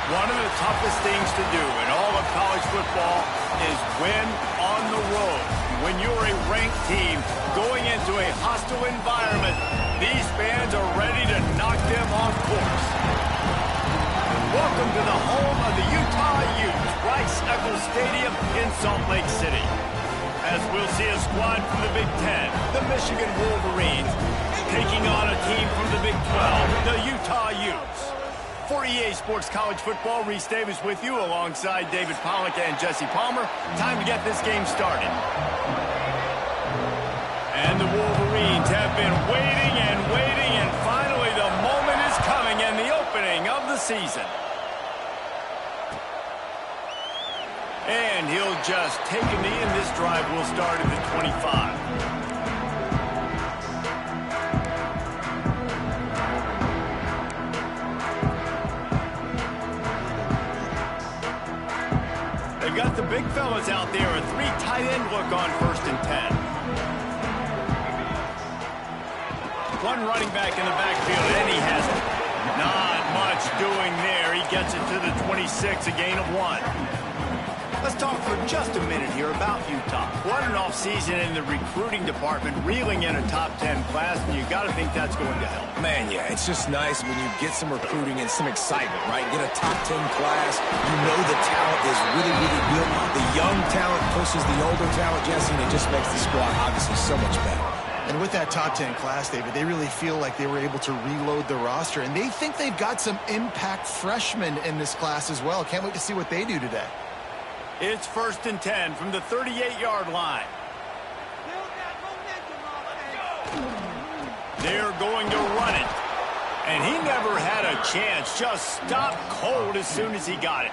One of the toughest things to do in all of college football is win on the road. When you're a ranked team going into a hostile environment, these fans are ready to knock them off course. Welcome to the home of the Utah Utes, Rice-Eccles Stadium in Salt Lake City. As we'll see a squad from the Big Ten, the Michigan Wolverines, taking on a team from the Big 12, the Utah Utes. For EA Sports College Football, Reese Davis with you alongside David Pollack and Jesse Palmer. Time to get this game started. And the Wolverines have been waiting and finally the moment is coming and the opening of the season. And he'll just take a knee, and this drive will start at the 25. Got the big fellas out there, a three tight end look on 1st and 10. One running back in the backfield, and he has it. Not much doing there. He gets it to the 26, a gain of 1. Let's talk for just a minute here about Utah. What an offseason in the recruiting department, reeling in a top 10 class, and you got to think that's going to help. Man, yeah, it's just nice when you get some recruiting and some excitement, right? Get a top 10 class. You know the talent is really, really good. The young talent pushes the older talent, Jesse, and it just makes the squad obviously so much better. And with that top 10 class, David, they really feel like they were able to reload the roster, and they think they've got some impact freshmen in this class as well. Can't wait to see what they do today. It's 1st and 10 from the 38-yard line. They're going to run it. And he never had a chance. Just stopped cold as soon as he got it.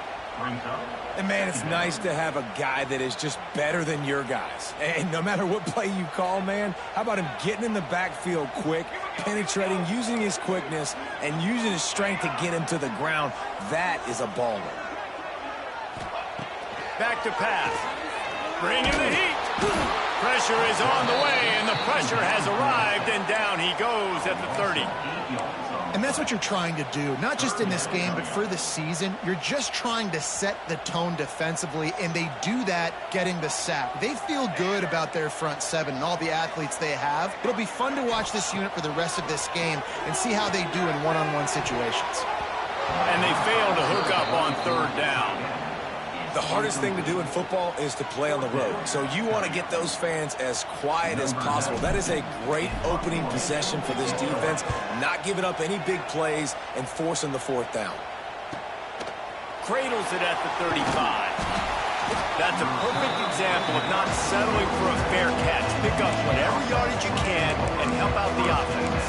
And, man, it's nice to have a guy that is just better than your guys. And no matter what play you call, man, how about him getting in the backfield quick, penetrating, using his quickness, and using his strength to get him to the ground? That is a baller. Back to pass. Bringing the heat. Pressure is on the way, and the pressure has arrived, and down he goes at the 30. And that's what you're trying to do, not just in this game, but for the season. You're just trying to set the tone defensively, and they do that getting the sack. They feel good about their front seven and all the athletes they have. It'll be fun to watch this unit for the rest of this game and see how they do in one-on-one situations. And they fail to hook up on 3rd down. The hardest thing to do in football is to play on the road. So you want to get those fans as quiet as possible. That is a great opening possession for this defense, not giving up any big plays and forcing the 4th down. Cradles it at the 35. That's a perfect example of not settling for a fair catch. Pick up whatever yardage you can and help out the offense.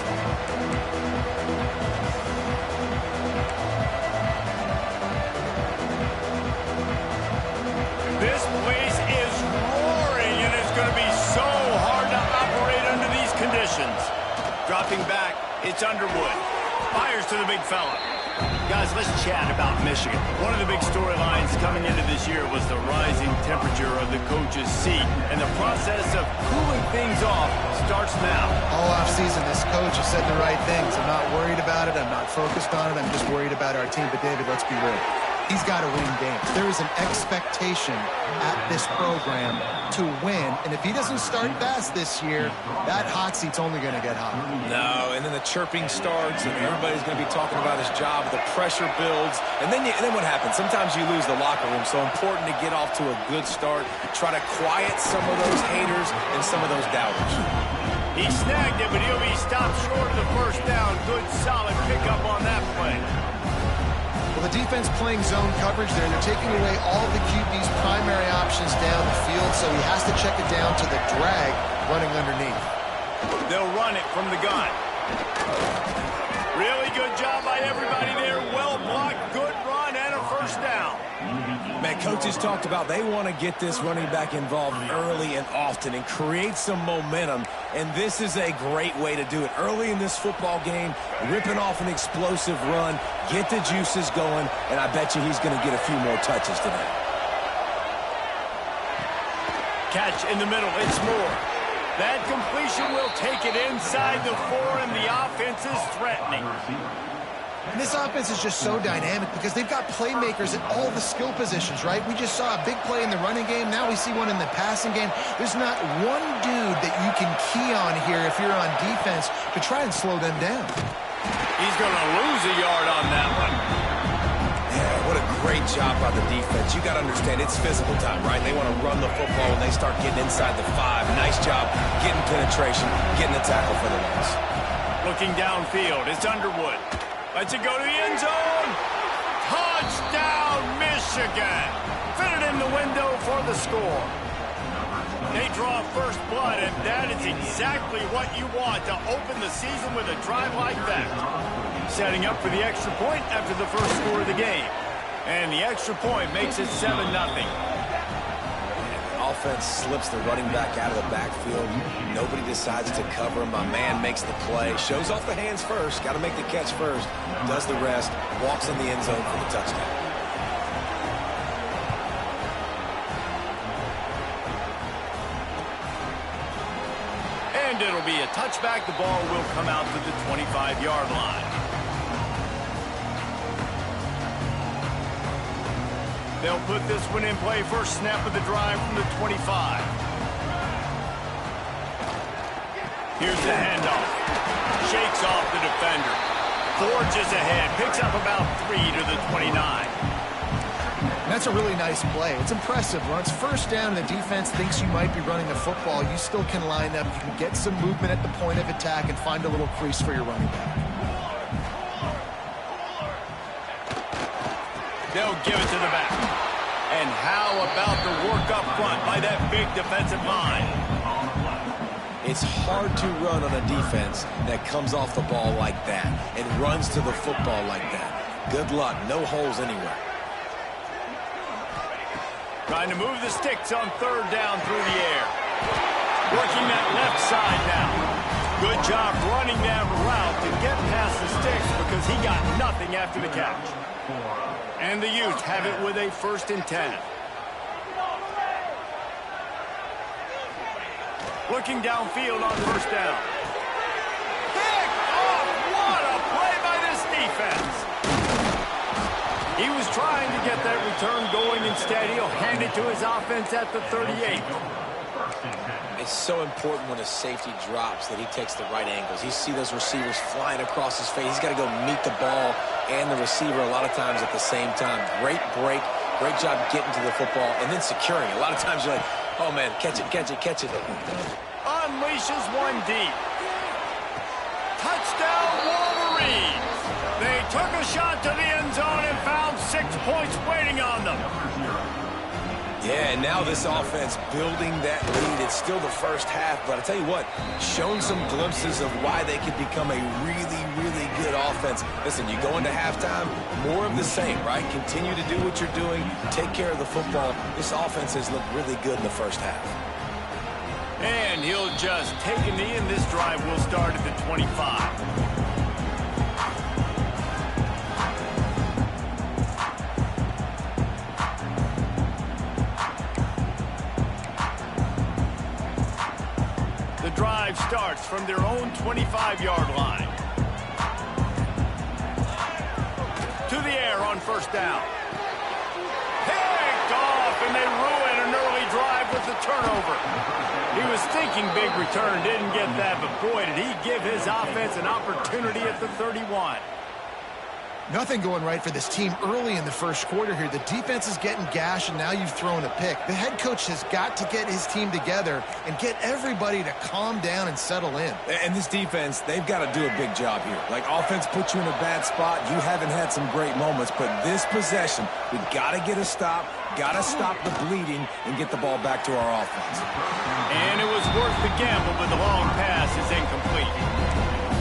This place is roaring, and it's going to be so hard to operate under these conditions. Dropping back, it's Underwood. Fires to the big fella. Guys, let's chat about Michigan. One of the big storylines coming into this year was the rising temperature of the coach's seat, and the process of cooling things off starts now. All offseason, this coach has said the right things. I'm not worried about it. I'm not focused on it. I'm just worried about our team. But, David, let's be real. He's got to win games. There is an expectation at this program to win, and if he doesn't start fast this year, that hot seat's only going to get hotter. No, and then the chirping starts, and everybody's going to be talking about his job. The pressure builds, and then what happens? Sometimes you lose the locker room, so important to get off to a good start. Try to quiet some of those haters and some of those doubters. He snagged it, but he'll be stopped short of the first down. Good, solid pickup on that play. Well, the defense playing zone coverage there. They're taking away all the QB's primary options down the field, so he has to check it down to the drag running underneath. They'll run it from the gun. Really good job by everybody there. Well blocked, good run, and a first down. Man, coaches talked about they want to get this running back involved early and often and create some momentum, and this is a great way to do it. Early in this football game, ripping off an explosive run, get the juices going, and I bet you he's going to get a few more touches today. Catch in the middle, it's Moore. That completion will take it inside the 4, and the offense is threatening. And this offense is just so dynamic because they've got playmakers at all the skill positions, right? We just saw a big play in the running game. Now we see one in the passing game. There's not one dude that you can key on here if you're on defense to try and slow them down. He's going to lose a yard on that one. Yeah, what a great job by the defense. You got to understand, it's physical time, right? They want to run the football when they start getting inside the 5. Nice job getting penetration, getting the tackle for the loss. Looking downfield, it's Underwood. Lets it go to the end zone. Touchdown, Michigan. Fit it in the window for the score. They draw first blood, and that is exactly what you want to open the season with a drive like that. Setting up for the extra point after the first score of the game. And the extra point makes it 7-0. Offense slips the running back out of the backfield. Nobody decides to cover him. My man makes the play. Shows off the hands first. Got to make the catch first. Does the rest. Walks in the end zone for the touchdown. And it'll be a touchback. The ball will come out to the 25-yard line. They'll put this one in play. First snap of the drive from the 25. Here's the handoff. Shakes off the defender. Forges ahead. Picks up about 3 to the 29. That's a really nice play. It's impressive. When it's first down and the defense thinks you might be running the football, you still can line up. You can get some movement at the point of attack and find a little crease for your running back. They'll give it to the back. And how about the work up front by that big defensive line? It's hard to run on a defense that comes off the ball like that and runs to the football like that. Good luck. No holes anywhere. Trying to move the sticks on third down through the air. Working that left side now. Good job running that route to get past the sticks because he got nothing after the catch. And the Utes have it with a 1st and 10. Looking downfield on first down. Pick off! What a play by this defense! He was trying to get that return going instead. He'll hand it to his offense at the 38. It's so important when a safety drops that he takes the right angles. You see those receivers flying across his face. He's got to go meet the ball and the receiver a lot of times at the same time. Great break. Great job getting to the football and then securing it. A lot of times you're like, oh, man, catch it, catch it, catch it. Unleashes one deep. Touchdown, Wolverines. They took a shot to the end zone and found 6 points waiting on them. Yeah, and now this offense building that lead. It's still the first half, but I tell you what, shown some glimpses of why they could become a really, really good offense. Listen, you go into halftime, more of the same, right? Continue to do what you're doing, take care of the football. This offense has looked really good in the first half. And he'll just take a knee, and this drive will start at the 25. Drive starts from their own 25-yard line. To the air on first down. the turnover. He was thinking big return, didn't get that, but boy, did he give his offense an opportunity at the 31. Nothing going right for this team early in the first quarter here. The defense is getting gashed, and now you've thrown a pick. The head coach has got to get his team together and get everybody to calm down and settle in. And this defense, they've got to do a big job here. Like, offense puts you in a bad spot. You haven't had some great moments, but this possession, we got to get a stop, got to stop the bleeding, and get the ball back to our offense. And it was worth the gamble, but the long pass is incomplete.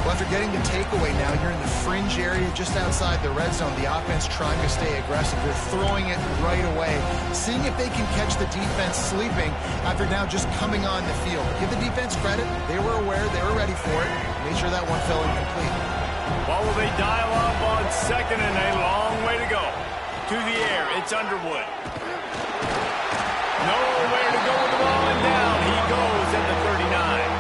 Well, after getting the takeaway now, you're in the fringe area just outside the red zone. The offense trying to stay aggressive. They're throwing it right away, seeing if they can catch the defense sleeping after now just coming on the field. Give the defense credit. They were aware. They were ready for it. Made sure that one fell incomplete. What will they dial up on second and a long way to go? To the air, it's Underwood. Nowhere to go with the ball, and down he goes at the 39.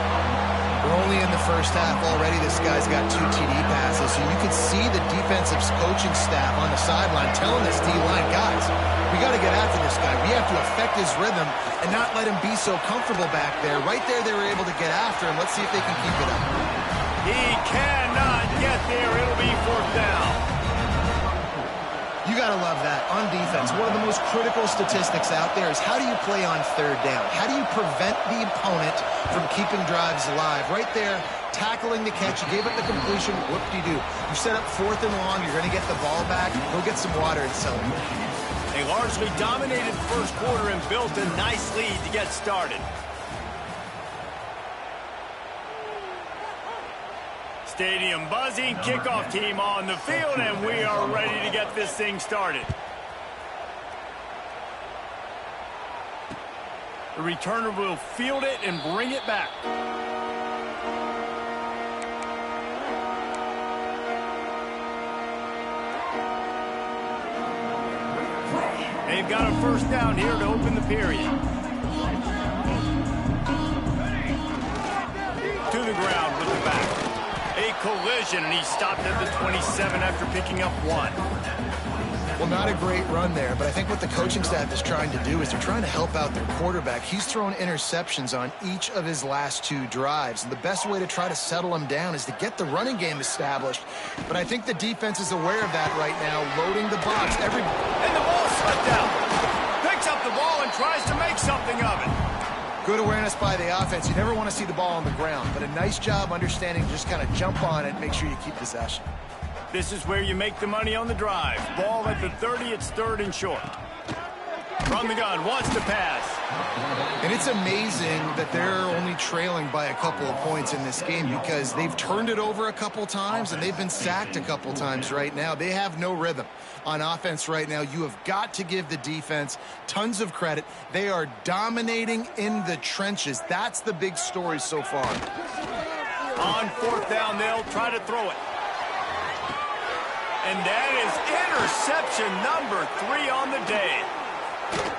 We're only in the first half already. This guy's got 2 TD passes, so you could see the defensive coaching staff on the sideline telling this D-line, guys, we got to get after this guy. We have to affect his rhythm and not let him be so comfortable back there. Right there, they were able to get after him. Let's see if they can keep it up. He cannot get there. It'll be fourth down. You got to love that on defense. One of the most critical statistics out there is how do you play on third down? How do you prevent the opponent from keeping drives alive? Right there, tackling the catch. You gave up the completion. Whoop-de-doo. You set up fourth and long. You're going to get the ball back. Go get some water and celebrate. They largely dominated first quarter and built a nice lead to get started. Stadium buzzing, kickoff team on the field, and we are ready to get this thing started. The returner will field it and bring it back. They've got a first down here to open the period. To the ground with the back. A collision, and he stopped at the 27 after picking up 1. Well, not a great run there, but I think what the coaching staff is trying to do is they're trying to help out their quarterback. He's thrown interceptions on each of his last 2 drives, and the best way to try to settle him down is to get the running game established. But I think the defense is aware of that right now, loading the box. And the ball slipped out. Picks up the ball and tries to make something of it. Good awareness by the offense. You never want to see the ball on the ground, but a nice job understanding to just kind of jump on it and make sure you keep possession. This is where you make the money on the drive. Ball at the 30, it's third and short. From the gun, wants to pass. And it's amazing that they're only trailing by a couple of points in this game because they've turned it over a couple times and they've been sacked a couple times right now. They have no rhythm on offense right now. You have got to give the defense tons of credit. They are dominating in the trenches. That's the big story so far. On fourth down, they'll try to throw it. And that is interception number 3 on the day.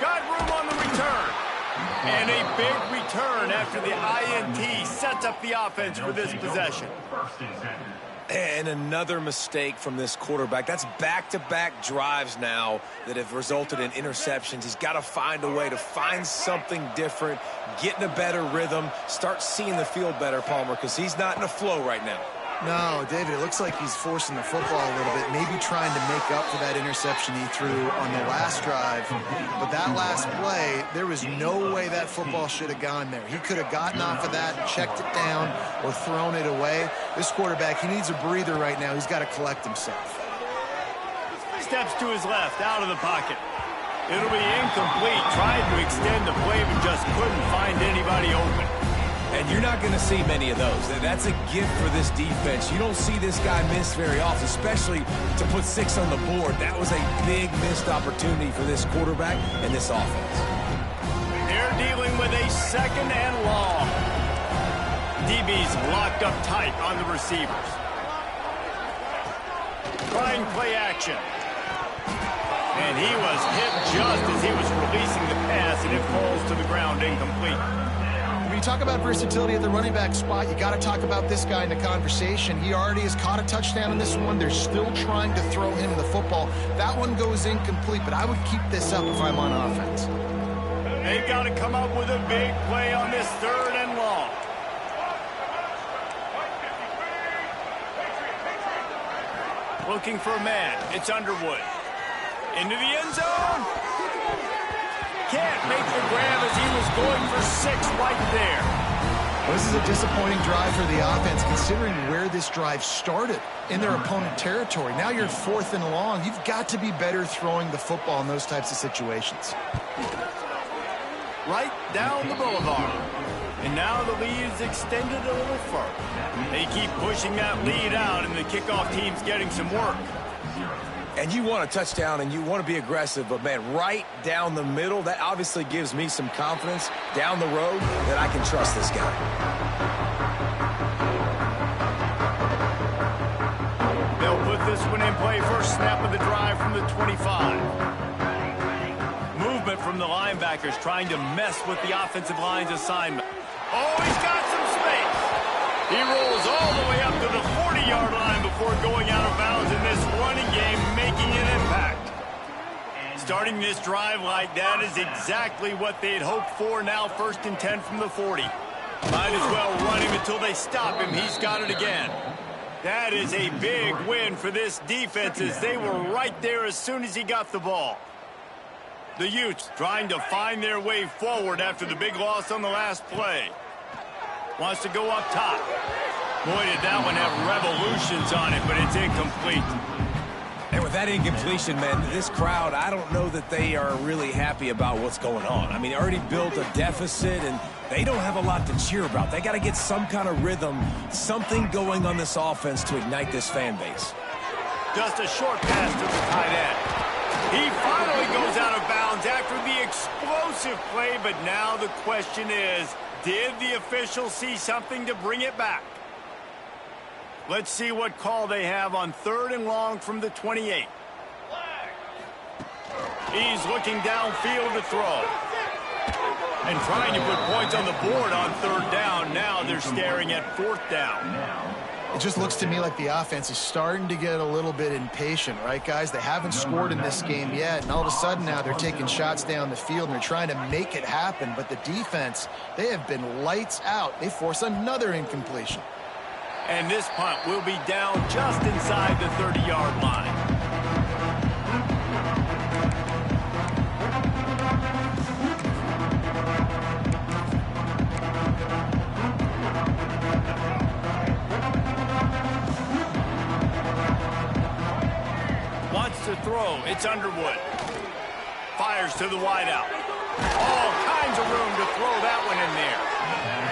Got room on the return. And a big return after the INT sets up the offense for this possession. And another mistake from this quarterback. That's back-to-back drives now that have resulted in interceptions. He's got to find a way to find something different, get in a better rhythm, start seeing the field better, Palmer, because he's not in a flow right now. No, David, it looks like he's forcing the football a little bit, maybe trying to make up for that interception he threw on the last drive. But that last play, there was no way that football should have gone there. He could have gotten off of that, checked it down, or thrown it away. This quarterback, he needs a breather right now. He's got to collect himself. Steps to his left, out of the pocket. It'll be incomplete. Tried to extend the play, but just couldn't find anybody open. And you're not going to see many of those. That's a gift for this defense. You don't see this guy miss very often, especially to put 6 on the board. That was a big missed opportunity for this quarterback and this offense. They're dealing with a second and long. DB's locked up tight on the receivers. Trying play action. And he was hit just as he was releasing the pass, and it falls to the ground incomplete. When you talk about versatility at the running back spot, you got to talk about this guy in the conversation. He already has caught a touchdown in this one. They're still trying to throw him the football. That one goes incomplete, but I would keep this up if I'm on offense. They've got to come up with a big play on this 3rd and long. Looking for a man. It's Underwood. Into the end zone. Can't make the grab as he was going for 6 right there. Well, this is a disappointing drive for the offense, considering where this drive started in their opponent territory. Now you're 4th and long. You've got to be better throwing the football in those types of situations. Right down the boulevard. And now the lead is extended a little further. They keep pushing that lead out, and the kickoff team's getting some work. And you want a touchdown, and you want to be aggressive, but, man, right down the middle, that obviously gives me some confidence down the road that I can trust this guy. They'll put this one in play. First snap of the drive from the 25. Movement from the linebackers trying to mess with the offensive line's assignment. Oh, he's got some space. He rolls all the way up to the 40-yard line before going out of bounds in this running game, making an impact. Starting this drive like that is exactly what they'd hoped for. Now 1st and 10 from the 40. Might as well run him until they stop him. He's got it again. That is a big win for this defense, as they were right there as soon as he got the ball. The Utes trying to find their way forward after the big loss on the last play. Wants to go up top. Boy, did that one have revolutions on it, but it's incomplete. And with that incompletion, man, this crowd, I don't know that they are really happy about what's going on. I mean, they already built a deficit, and they don't have a lot to cheer about. They got to get some kind of rhythm, something going on this offense to ignite this fan base. Just a short pass to the tight end. He finally goes out of bounds after the explosive play, but now the question is, did the officials see something to bring it back? Let's see what call they have on 3rd and long from the 28. He's looking downfield to throw. And trying to put points on the board on 3rd down. Now they're staring at 4th down. It just looks to me like the offense is starting to get a little bit impatient, right, guys? They haven't scored in this game yet, and all of a sudden now they're taking shots down the field and they're trying to make it happen. But the defense, they have been lights out. They force another incompletion. And this punt will be down just inside the 30-yard line. Wants to throw. It's Underwood. Fires to the wideout. All kinds of room to throw that one in there.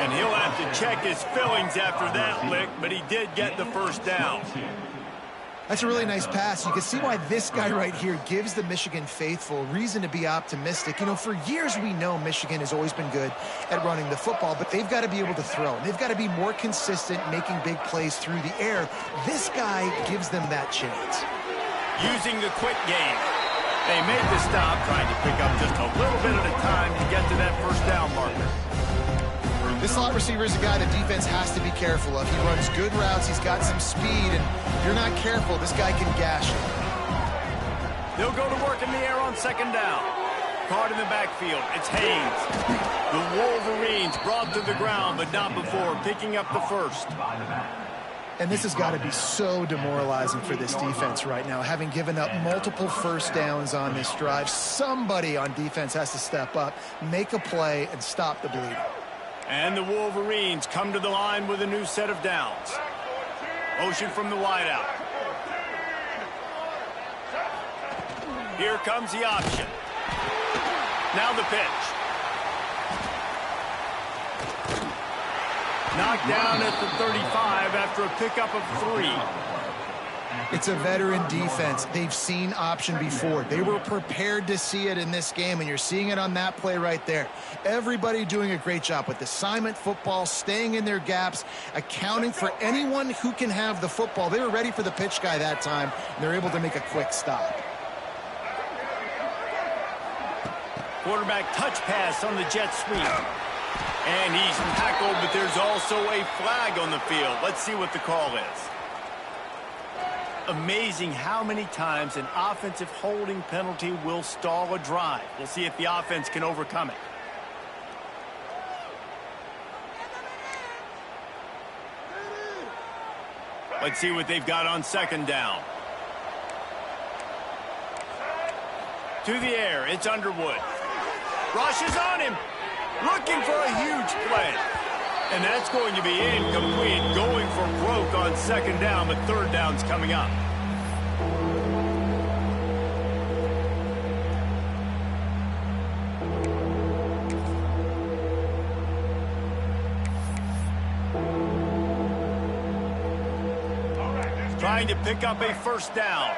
And he'll have to check his fillings after that lick, but he did get the 1st down. That's a really nice pass. You can see why this guy right here gives the Michigan faithful reason to be optimistic. You know, for years we know Michigan has always been good at running the football, but they've got to be able to throw. They've got to be more consistent making big plays through the air. This guy gives them that chance. Using the quick game. They made the stop, trying to pick up just a little bit at a time to get to that 1st down marker. This slot receiver is a guy the defense has to be careful of. He runs good routes. He's got some speed, and if you're not careful, this guy can gash you. They'll go to work in the air on 2nd down. Caught in the backfield. It's Haynes. The Wolverines brought to the ground, but not before picking up the 1st. And this has got to be so demoralizing for this defense right now. Having given up multiple 1st downs on this drive, somebody on defense has to step up, make a play, and stop the bleeding. And the Wolverines come to the line with a new set of downs. Motion from the wideout. Here comes the option. Now the pitch. Knocked down at the 35 after a pickup of 3. It's a veteran defense. They've seen option before. They were prepared to see it in this game, and you're seeing it on that play right there. Everybody doing a great job with assignment football, staying in their gaps, accounting for anyone who can have the football. They were ready for the pitch guy that time, and they're able to make a quick stop. Quarterback touch pass on the jet sweep. And he's tackled, but there's also a flag on the field. Let's see what the call is. Amazing how many times an offensive holding penalty will stall a drive. We'll see if the offense can overcome it. Let's see what they've got on second down. To the air, it's Underwood. Rushes on him. Looking for a huge play. And that's going to be incomplete. Going for broke on second down, but third down's coming up. Trying to pick up a first down.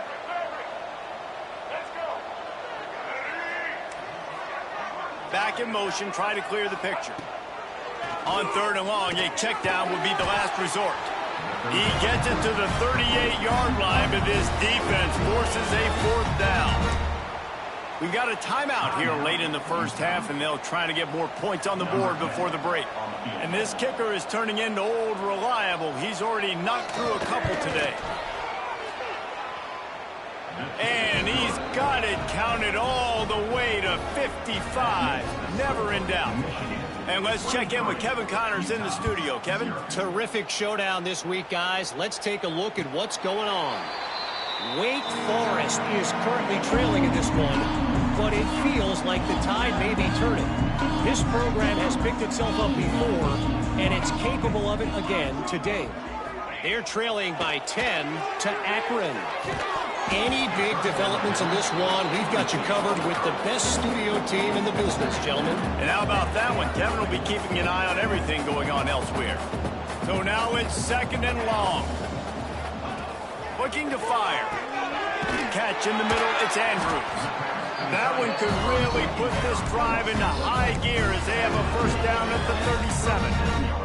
Back in motion, trying to clear the picture. On third and long, a check down would be the last resort. He gets it to the 38-yard line, but this defense forces a fourth down. We've got a timeout here late in the first half, and they'll try to get more points on the board before the break. And this kicker is turning into old reliable. He's already knocked through a couple today. And he's got it counted all the way to 55. Never in doubt. And let's check in with Kevin Connors in the studio. Kevin? Terrific showdown this week, guys. Let's take a look at what's going on. Wake Forest is currently trailing in this one, but it feels like the tide may be turning. This program has picked itself up before, and it's capable of it again today. They're trailing by 10 to Akron. Any big developments in this one, we've got you covered with the best studio team in the business, gentlemen. And how about that one? Kevin will be keeping an eye on everything going on elsewhere. So now it's second and long. Looking to fire. Catch in the middle, it's Andrews. That one could really put this drive into high gear as they have a first down at the 37.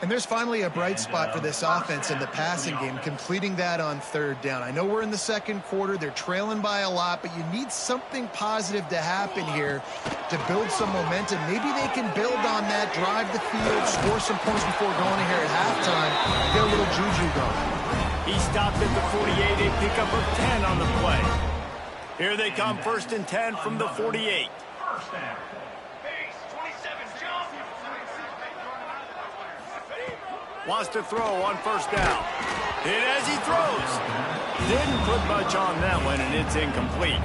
And there's finally a bright spot for this offense in the passing game, completing that on third down. I know we're in the second quarter. They're trailing by a lot, but you need something positive to happen here to build some momentum. Maybe they can build on that, drive the field, score some points before going in here at halftime, get a little juju going. He stopped at the 48, a pickup of 10 on the play. Here they come, first and 10 from the 48. Wants to throw on first down. Hit as he throws. Didn't put much on that one, and it's incomplete.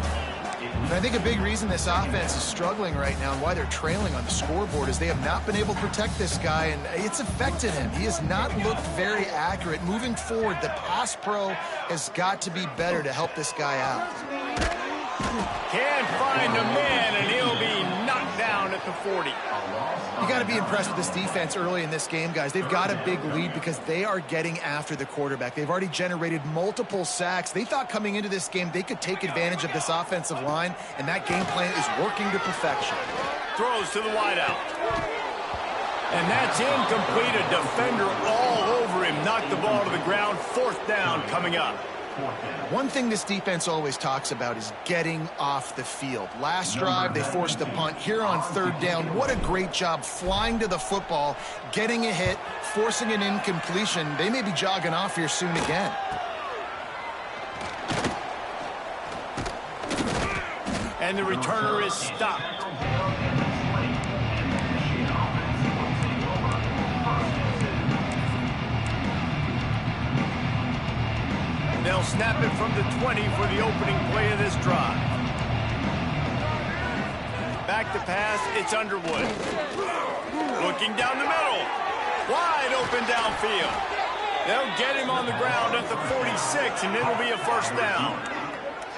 And I think a big reason this offense is struggling right now and why they're trailing on the scoreboard is they have not been able to protect this guy, and it's affected him. He has not looked very accurate. Moving forward, the pass pro has got to be better to help this guy out. Can't find a man, and he'll be knocked down at the 40. You got to be impressed with this defense early in this game, guys. They've got a big lead because they are getting after the quarterback. They've already generated multiple sacks. They thought coming into this game they could take advantage of this offensive line, and that game plan is working to perfection. Throws to the wideout. And that's incomplete. A defender all over him. Knocked the ball to the ground. Fourth down coming up. One thing this defense always talks about is getting off the field. Last drive, they forced a punt. Here on third down, what a great job flying to the football, getting a hit, forcing an incompletion. They may be jogging off here soon again. And the returner is stopped. They'll snap it from the 20 for the opening play of this drive. Back to pass, it's Underwood. Looking down the middle. Wide open downfield. They'll get him on the ground at the 46, and it'll be a first down.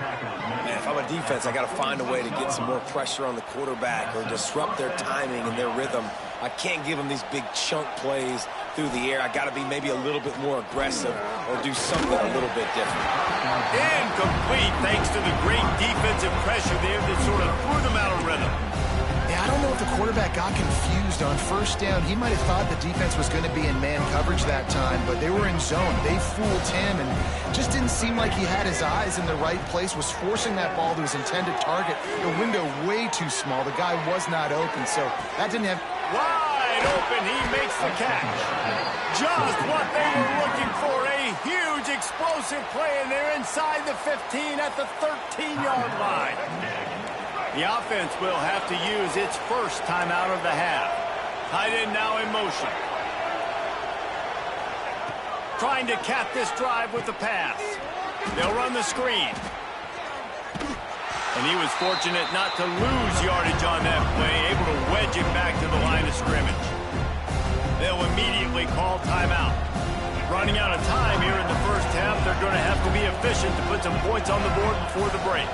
Man, if I'm a defense, I got to find a way to get some more pressure on the quarterback or disrupt their timing and their rhythm. I can't give them these big chunk plays through the air. I got to be maybe a little bit more aggressive or do something a little bit different. Incomplete thanks to the great defensive pressure there that sort of threw them out of rhythm. Yeah, I don't know if the quarterback got confused on first down. He might have thought the defense was going to be in man coverage that time, but they were in zone. They fooled him and just didn't seem like he had his eyes in the right place, was forcing that ball to his intended target. The window way too small. The guy was not open, so that didn't have... Wide open, he makes the catch. Just what they were looking for, a huge explosive play, and they're inside the 15 at the 13-yard line. The offense will have to use its first timeout of the half. Tight end now in motion. trying to cap this drive with the pass. They'll run the screen. And he was fortunate not to lose yardage on that play, able to wedge it back to the line of scrimmage. They'll immediately call timeout. Running out of time here in the first half, they're going to have to be efficient to put some points on the board before the break.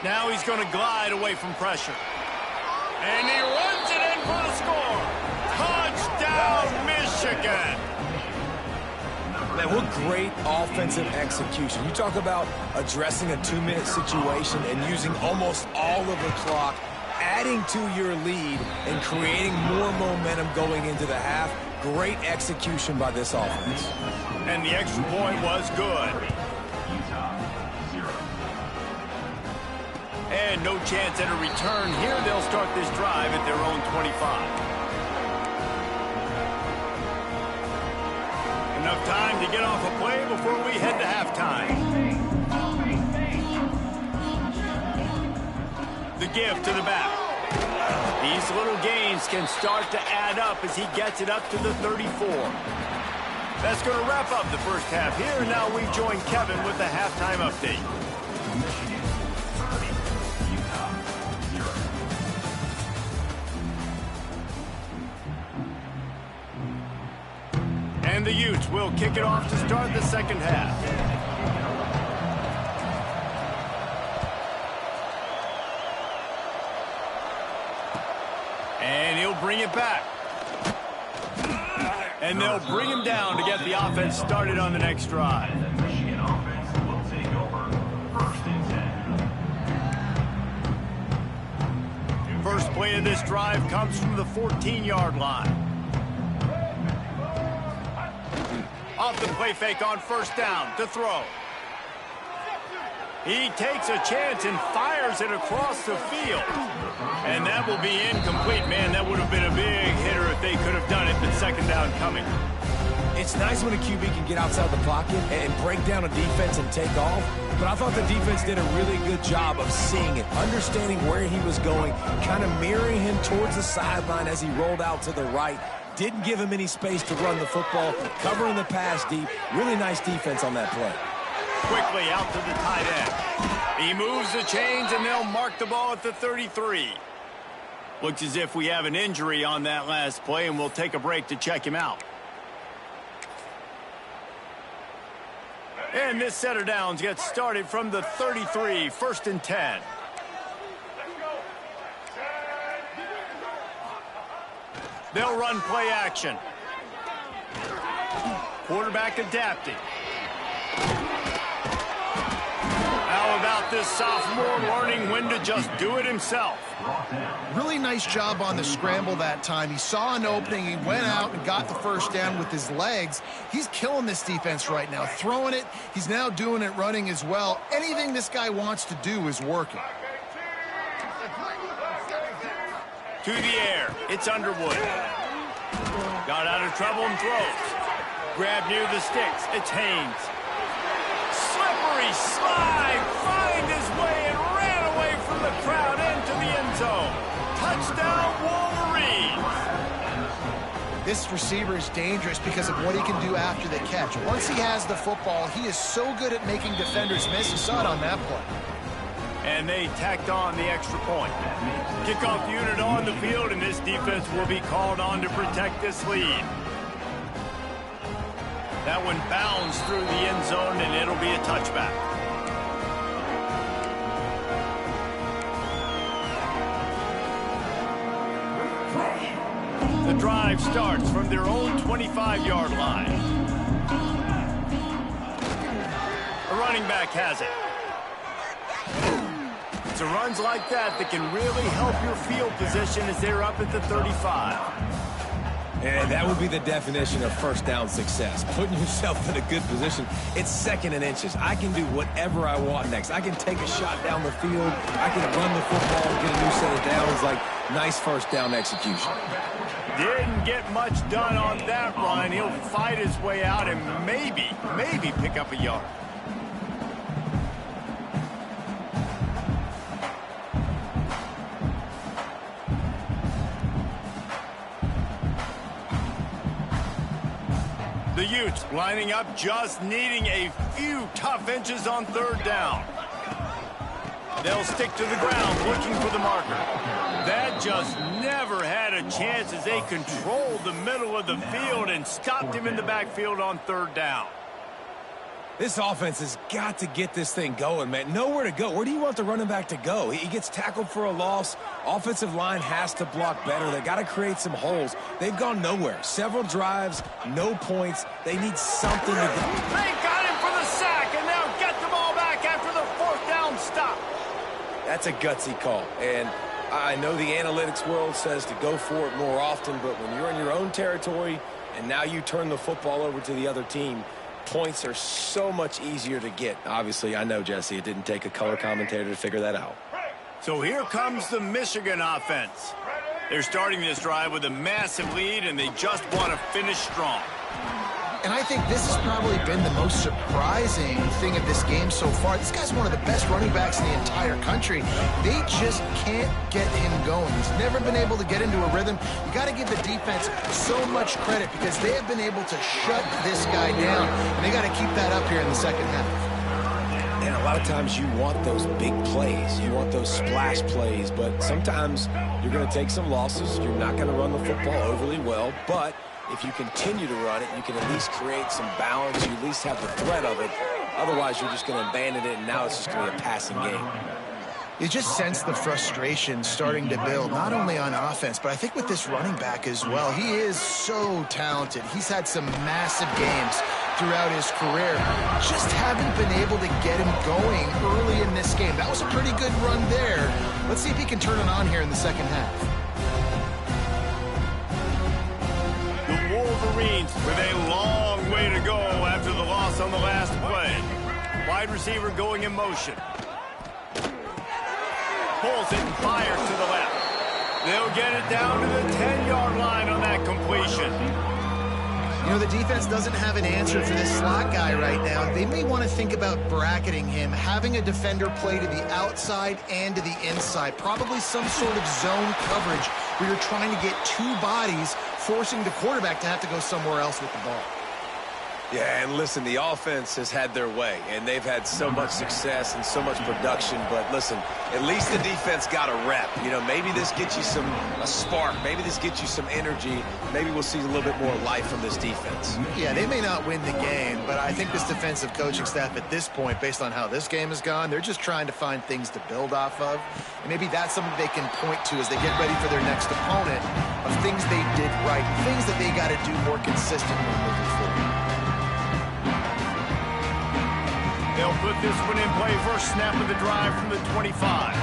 Now he's going to glide away from pressure. And he runs it in for the score. Touchdown, Michigan. Man, what great offensive execution. You talk about addressing a 2-minute situation and using almost all of the clock, adding to your lead and creating more momentum going into the half. Great execution by this offense. And the extra point was good. And no chance at a return here. They'll start this drive at their own 25. Enough time to get off a play before we head to halftime. The give to the back. These little gains can start to add up as he gets it up to the 34. That's going to wrap up the first half here. Now we join Kevin with the halftime update. And the Utes will kick it off to start the second half. And he'll bring it back. And they'll bring him down to get the offense started on the next drive. Michigan offense will take over 1st and 10. First play of this drive comes from the 14-yard line. Off the play fake on first down to throw. He takes a chance and fires it across the field. And that will be incomplete. Man, that would have been a big hitter if they could have done it, but second down coming. It's nice when a QB can get outside the pocket and break down a defense and take off. But I thought the defense did a really good job of seeing it, understanding where he was going, kind of mirroring him towards the sideline as he rolled out to the right. Didn't give him any space to run the football, covering the pass deep. Really nice defense on that play. Quickly out to the tight end. He moves the chains, and they'll mark the ball at the 33. Looks as if we have an injury on that last play, and we'll take a break to check him out. And this set of downs gets started from the 33, 1st and 10. They'll run play action. Quarterback adapting. How about this sophomore learning when to just do it himself? Really nice job on the scramble that time. He saw an opening. He went out and got the first down with his legs. He's killing this defense right now. Throwing it. He's now doing it running as well. Anything this guy wants to do is working. To the air. It's Underwood. Got out of trouble and throws. Grab near the sticks. It's Haynes. Slippery slide. Find his way and ran away from the crowd into the end zone. Touchdown, Wolverines. This receiver is dangerous because of what he can do after the catch. Once he has the football, he is so good at making defenders miss. You saw it on that play. And they tacked on the extra point. Kickoff unit on the field, and this defense will be called on to protect this lead. That one bounds through the end zone, and it'll be a touchback. The drive starts from their own 25-yard line. The running back has it. It's a runs like that that can really help your field position as they're up at the 35. And that would be the definition of first down success, putting yourself in a good position. It's 2nd and inches. I can do whatever I want next. I can take a shot down the field. I can run the football and get a new set of downs. Like, nice first down execution. Didn't get much done on that run. He'll fight his way out and maybe pick up a yard. Utes lining up, just needing a few tough inches on third down. They'll stick to the ground looking for the marker. That just never had a chance as they controlled the middle of the field and stopped him in the backfield on third down. This offense has got to get this thing going, man. Nowhere to go. Where do you want the running back to go? He gets tackled for a loss. Offensive line has to block better. They got to create some holes. They've gone nowhere. Several drives, no points. They need something to do. They got him for the sack, and now get the ball back after the fourth down stop. That's a gutsy call. And I know the analytics world says to go for it more often, but when you're in your own territory and now you turn the football over to the other team, points are so much easier to get. Obviously, I know, Jesse, it didn't take a color commentator to figure that out. So here comes the Michigan offense. They're starting this drive with a massive lead, and they just want to finish strong. And I think this has probably been the most surprising thing of this game so far. This guy's one of the best running backs in the entire country. They just can't get him going. He's never been able to get into a rhythm. You got to give the defense so much credit because they have been able to shut this guy down. And they got to keep that up here in the second half. And a lot of times you want those big plays. You want those splash plays. But sometimes you're going to take some losses. You're not going to run the football overly well. But if you continue to run it, you can at least create some balance. You at least have the threat of it. Otherwise, you're just going to abandon it, and now it's just going to be a passing game. You just sense the frustration starting to build, not only on offense, but I think with this running back as well. He is so talented. He's had some massive games throughout his career. Just haven't been able to get him going early in this game. That was a pretty good run there. Let's see if he can turn it on here in the second half. The Wolverines with a long way to go after the loss on the last play. Wide receiver going in motion. Pulls it and fires to the left. They'll get it down to the 10-yard line on that completion. You know, the defense doesn't have an answer for this slot guy right now. They may want to think about bracketing him, having a defender play to the outside and to the inside. Probably some sort of zone coverage where you're trying to get two bodies, forcing the quarterback to have to go somewhere else with the ball. Yeah, and listen, the offense has had their way, and they've had so much success and so much production. But listen, at least the defense got a rep. You know, maybe this gets you a spark. Maybe this gets you some energy. Maybe we'll see a little bit more life from this defense. Yeah, they may not win the game, but I think this defensive coaching staff at this point, based on how this game has gone, they're just trying to find things to build off of. And maybe that's something they can point to as they get ready for their next opponent of things they did right, things that they got to do more consistently moving forward. They'll put this one in play. First snap of the drive from the 25.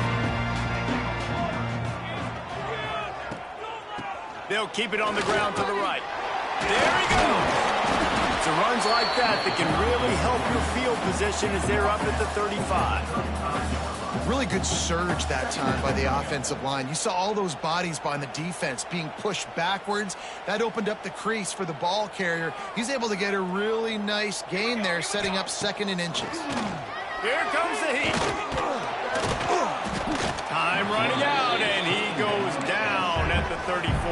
They'll keep it on the ground to the right. There he goes. It's a runs like that that can really help your field position as they're up at the 35. Really good surge that time by the offensive line. You saw all those bodies behind the defense being pushed backwards. That opened up the crease for the ball carrier. He's able to get a really nice gain there, setting up 2nd and inches. Here comes the heat. Time running out, and he goes down at the 34.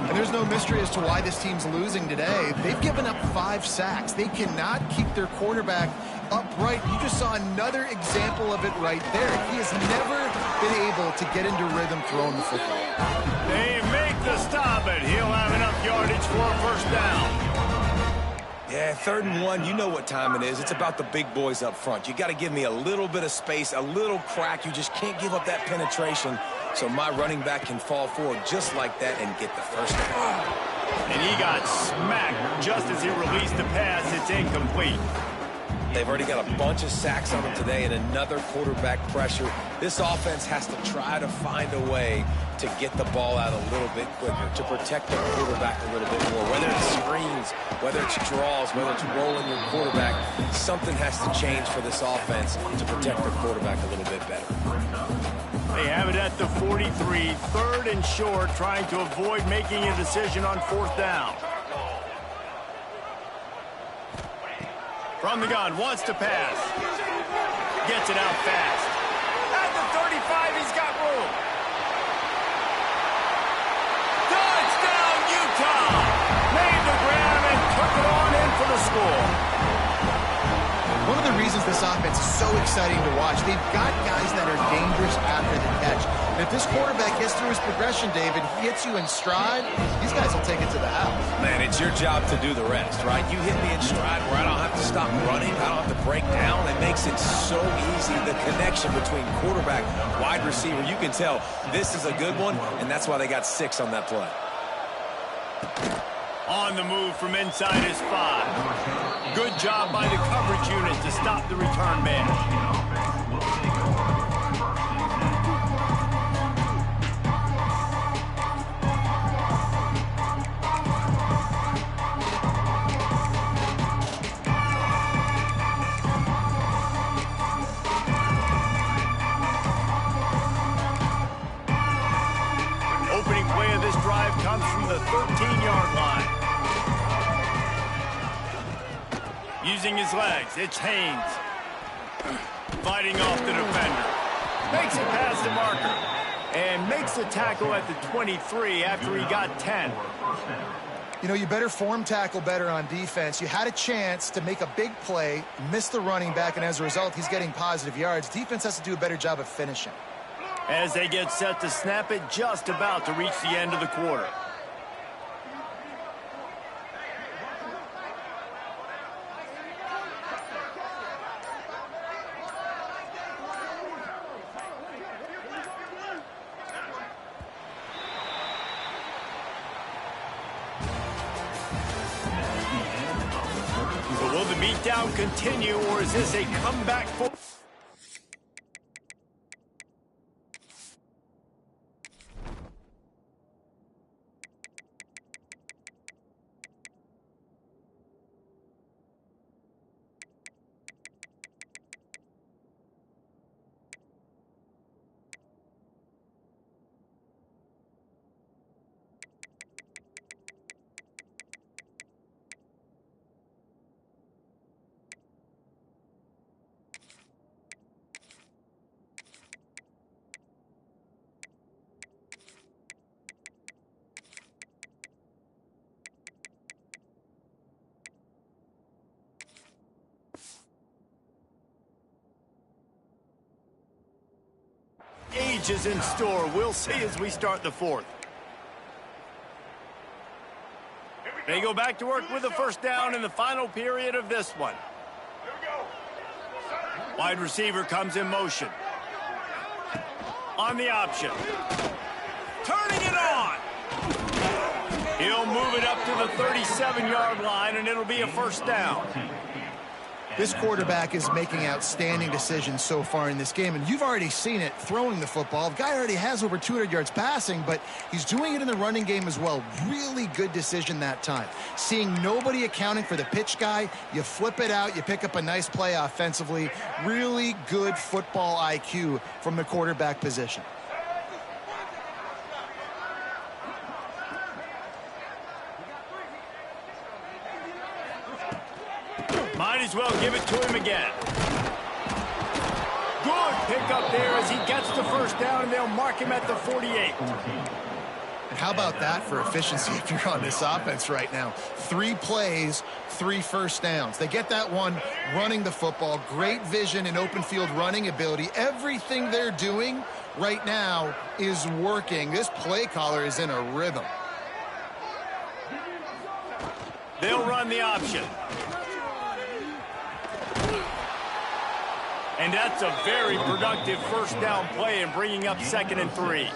And there's no mystery as to why this team's losing today. They've given up 5 sacks. They cannot keep their quarterback upright. You just saw another example of it right there. He has never been able to get into rhythm throwing the football. They make the stop, but he'll have enough yardage for a first down. Yeah, 3rd and 1, you know what time it is. It's about the big boys up front. You got to give me a little bit of space, a little crack. You just can't give up that penetration so my running back can fall forward just like that and get the first down. And he got smacked just as he released the pass. It's incomplete. They've already got a bunch of sacks on them today and another quarterback pressure. This offense has to try to find a way to get the ball out a little bit quicker, to protect the quarterback a little bit more. Whether it's screens, whether it's draws, whether it's rolling your quarterback, something has to change for this offense to protect the quarterback a little bit better. They have it at the 43, 3rd and short, trying to avoid making a decision on 4th down. From the gun, wants to pass. Gets it out fast. At the 35, he's got room. Touchdown, Utah! Made the grab and took it This offense is so exciting to watch. They've got guys that are dangerous after the catch. And if this quarterback gets through his progression, David, he hits you in stride, these guys will take it to the house. Man, it's your job to do the rest, right? You hit me in stride where I don't have to stop running, I don't have to break down. It makes it so easy, the connection between quarterback, wide receiver. You can tell this is a good one, and that's why they got 6 on that play. On the move from inside his 5. Good job by the coverage unit to stop the return man. Opening play of this drive comes from the 13-yard line. Using his legs, it's Haynes. Fighting off the defender. Makes it past the marker. And makes the tackle at the 23 after he got 10. You know, you better form tackle better on defense. You had a chance to make a big play, miss the running back, and as a result, he's getting positive yards. Defense has to do a better job of finishing. As they get set to snap it, just about to reach the end of the quarter. So will the beatdown continue, or is this a comeback for... Is in store. We'll see as we start the 4th. They go back to work with a first down in the final period of this one. Wide receiver comes in motion. On the option. Turning it on. He'll move it up to the 37-yard line, and it'll be a first down. This quarterback is making outstanding decisions so far in this game, and you've already seen it throwing the football. The guy already has over 200 yards passing, but he's doing it in the running game as well. Really good decision that time. Seeing nobody accounting for the pitch guy, you flip it out, you pick up a nice play offensively. Really good football IQ from the quarterback position. Might as well give it to him again. Good pickup there as he gets the first down, and they'll mark him at the 48. And how about that for efficiency if you're on this offense right now? 3 plays, 3 first downs. They get that one running the football. Great vision and open field running ability. Everything they're doing right now is working. This play caller is in a rhythm. They'll run the option. And that's a very productive first down play in bringing up 2nd and 3.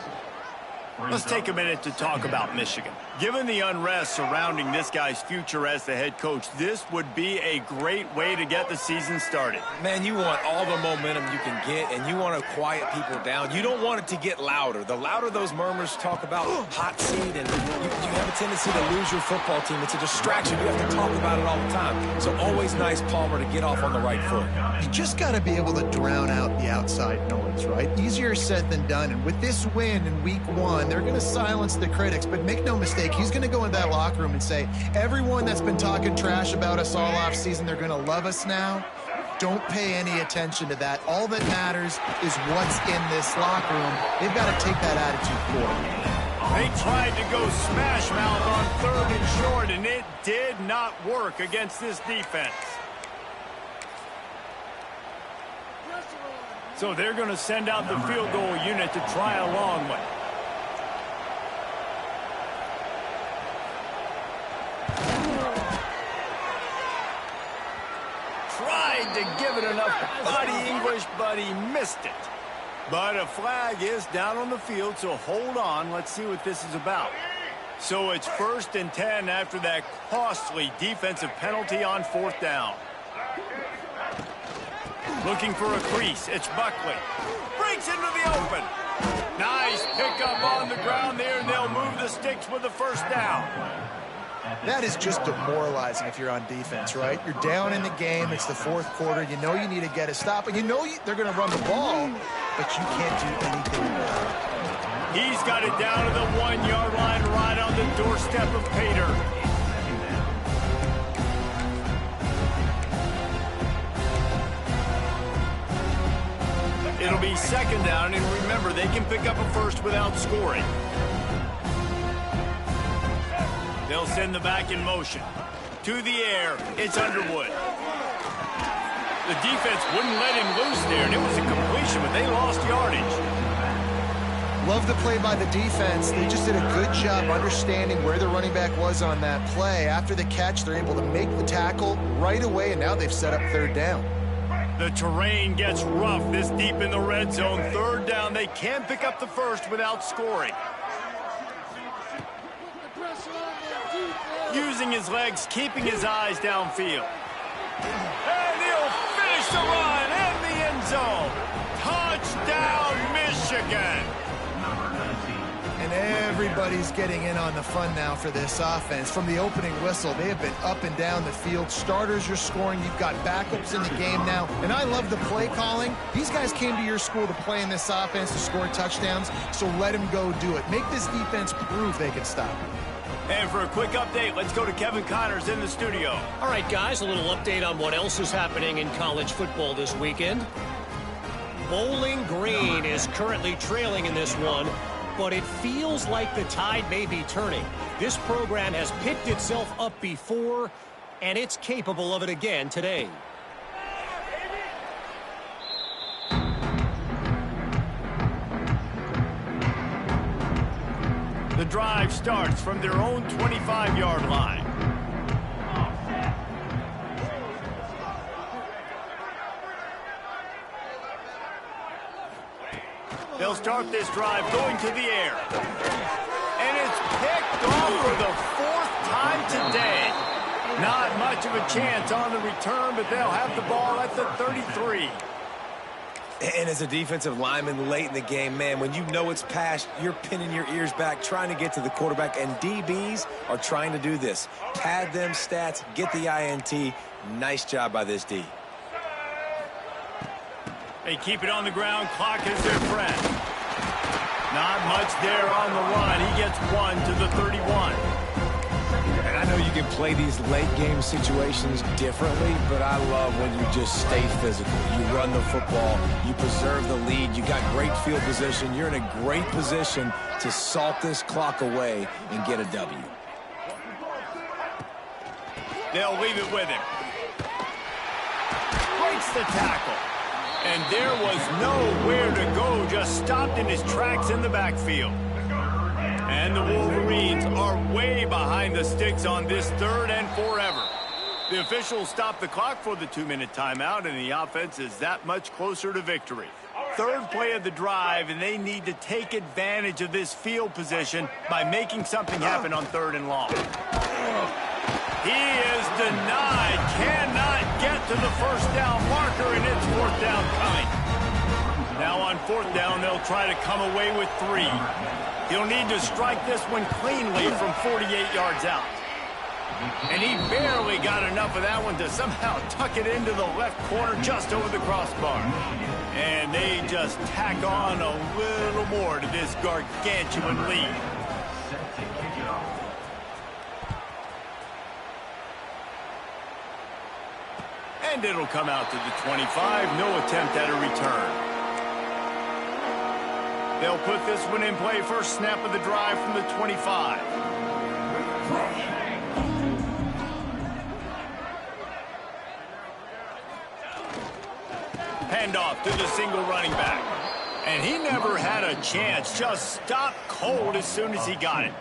Let's take a minute to talk about Michigan. Given the unrest surrounding this guy's future as the head coach, this would be a great way to get the season started. Man, you want all the momentum you can get, and you want to quiet people down. You don't want it to get louder. The louder those murmurs talk about hot seat, and you have a tendency to lose your football team. It's a distraction. You have to talk about it all the time. So always nice, Palmer, to get off on the right foot. You just got to be able to drown out the outside noise, right? Easier said than done. And with this win in week 1, they're going to silence the critics. But make no mistake, he's going to go in that locker room and say, everyone that's been talking trash about us all off season, they're going to love us now. Don't pay any attention to that. All that matters is what's in this locker room. They've got to take that attitude forward. They tried to go smash mouth on 3rd and short, and it did not work against this defense. So they're going to send out the field goal unit to try a long one. Tried to give it enough body English, but he missed it. But a flag is down on the field, so hold on. Let's see what this is about. So it's 1st and 10 after that costly defensive penalty on 4th down. Looking for a crease. It's Buckley. Breaks into the open. Nice pickup on the ground there, and they'll move the sticks with the 1st down. That is just demoralizing if you're on defense, right? You're down in the game. It's the 4th quarter. You know you need to get a stop, and you know they're going to run the ball, but you can't do anything about it. He's got it down to the 1-yard line right on the doorstep of Pater. It'll be 2nd down, and remember, they can pick up a first without scoring. They'll send the back in motion. To the air, it's Underwood. The defense wouldn't let him loose there, and it was a completion, but they lost yardage. Love the play by the defense. They just did a good job understanding where the running back was on that play. After the catch, they're able to make the tackle right away, and now they've set up 3rd down. The terrain gets rough this deep in the red zone. 3rd down, they can pick up the first without scoring. Using his legs, keeping his eyes downfield. And he'll finish the run in the end zone. Touchdown, Michigan. And everybody's getting in on the fun now for this offense. From the opening whistle, they have been up and down the field. Starters are scoring. You've got backups in the game now. And I love the play calling. These guys came to your school to play in this offense to score touchdowns, so let them go do it. Make this defense prove they can stop. And for a quick update, let's go to Kevin Connors in the studio. All right, guys, a little update on what else is happening in college football this weekend. Bowling Green is currently trailing in this one, but it feels like the tide may be turning. This program has picked itself up before, and it's capable of it again today. The drive starts from their own 25-yard line. They'll start this drive going to the air. And it's picked off for the 4th time today. Not much of a chance on the return, but they'll have the ball at the 33. And as a defensive lineman late in the game, man, when you know it's past, you're pinning your ears back, trying to get to the quarterback, and DBs are trying to do this. Pad them stats, get the INT. Nice job by this D. They keep it on the ground. Clock is their friend. Not much there on the run. He gets 1 to the 31. And I know you can play these late-game situations differently, but I love when you just stay physical. You run the football. You preserve the lead. You got great field position. You're in a great position to salt this clock away and get a W. They'll leave it with him. Breaks the tackle. And there was nowhere to go, just stopped in his tracks in the backfield. And the Wolverines are way behind the sticks on this 3rd and forever. The officials stop the clock for the 2-minute timeout, and the offense is that much closer to victory. 3rd play of the drive, and they need to take advantage of this field position by making something happen on 3rd and long. He is denied, cannot get to the 1st down marker, and it's 4th down coming. Now on 4th down, they'll try to come away with 3. He'll need to strike this one cleanly from 48 yards out. And he barely got enough of that one to somehow tuck it into the left corner just over the crossbar. And they just tack on a little more to this gargantuan lead. And it'll come out to the 25. No attempt at a return. They'll put this one in play. First snap of the drive from the 25. Handoff to the single running back. And he never had a chance. Just stopped cold as soon as he got it.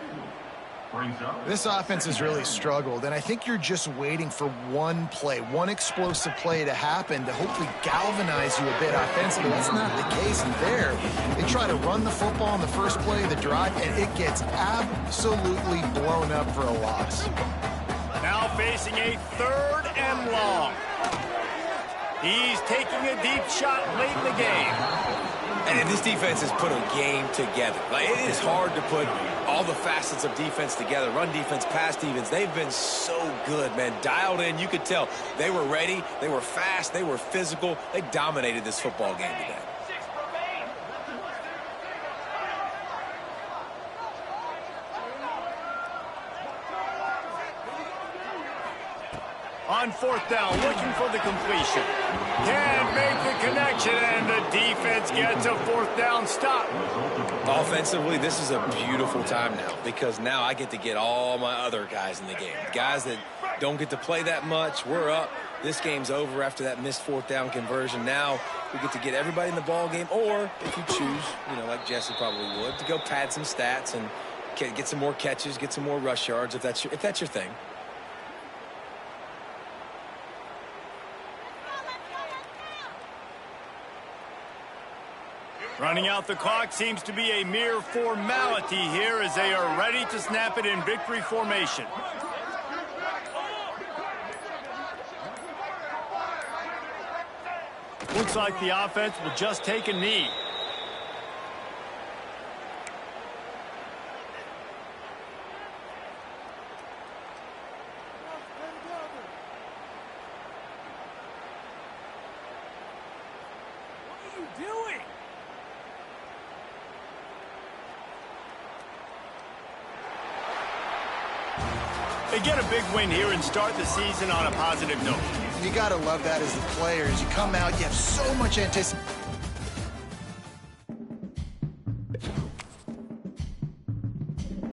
Brings up This offense has really struggled, and I think you're just waiting for one play, one explosive play to happen to hopefully galvanize you a bit offensively. That's not the case there. They try to run the football on the first play of the drive, and it gets absolutely blown up for a loss. Now facing a 3rd and long. He's taking a deep shot late in the game. And this defense has put a game together. Like, it is hard to put all the facets of defense together. Run defense, pass defense. They've been so good, man. Dialed in. You could tell they were ready. They were fast. They were physical. They dominated this football game today. On 4th down, looking for the completion. Can't make the connection, and the defense gets a 4th down stop. Offensively, this is a beautiful time now because now I get to get all my other guys in the game. Guys that don't get to play that much, we're up. This game's over after that missed 4th down conversion. Now we get to get everybody in the ball game, or if you choose, like Jesse probably would, to go pad some stats and get some more catches, get some more rush yards if that's your thing. Running out the clock seems to be a mere formality here as they are ready to snap it in victory formation. Looks like the offense will just take a knee. What are you doing? They get a big win here and start the season on a positive note. You got to love that as the players. You come out, you have so much anticipation.